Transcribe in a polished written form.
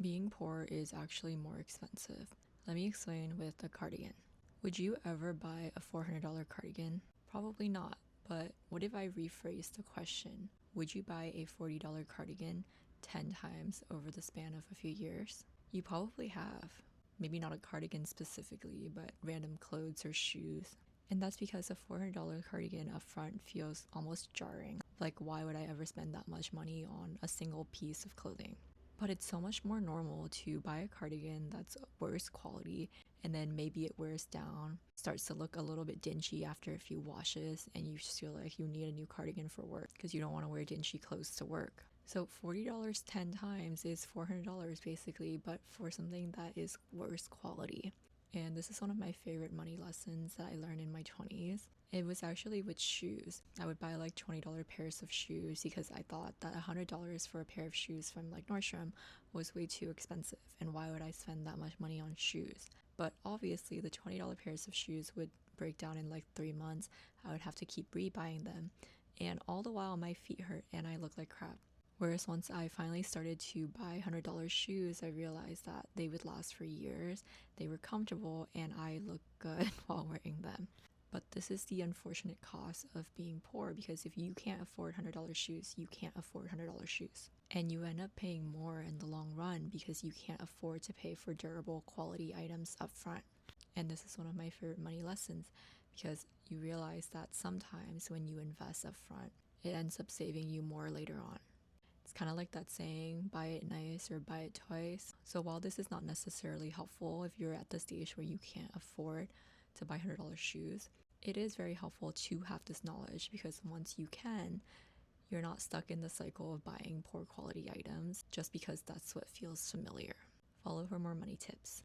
Being poor is actually more expensive. Let me explain with a cardigan. Would you ever buy a $400 cardigan? Probably not, but what if I rephrase the question? Would you buy a $40 cardigan 10 times over the span of a few years? You probably have. Maybe not a cardigan specifically, but random clothes or shoes. And that's because a $400 cardigan up front feels almost jarring. Like, why would I ever spend that much money on a single piece of clothing? But it's so much more normal to buy a cardigan that's worse quality and then maybe it wears down, starts to look a little bit dingy after a few washes, and you just feel like you need a new cardigan for work because you don't want to wear dingy clothes to work. So $40 10 times is $400 basically, but for something that is worse quality. And this is one of my favorite money lessons that I learned in my 20s. It was actually with shoes. I would buy like $20 pairs of shoes because I thought that $100 for a pair of shoes from like Nordstrom was way too expensive, and why would I spend that much money on shoes? But obviously the $20 pairs of shoes would break down in like 3 months. I would have to keep rebuying them, and all the while my feet hurt and I look like crap. Whereas once I finally started to buy $100 shoes, I realized that they would last for years, they were comfortable, and I looked good while wearing them. But this is the unfortunate cost of being poor, because if you can't afford $100 shoes, you can't afford $100 shoes. And you end up paying more in the long run because you can't afford to pay for durable quality items up front. And this is one of my favorite money lessons, because you realize that sometimes when you invest up front, it ends up saving you more later on. It's kind of like that saying, buy it nice or buy it twice. So while this is not necessarily helpful if you're at the stage where you can't afford to buy $100 shoes, it is very helpful to have this knowledge, because once you can, you're not stuck in the cycle of buying poor quality items just because that's what feels familiar. Follow for more money tips.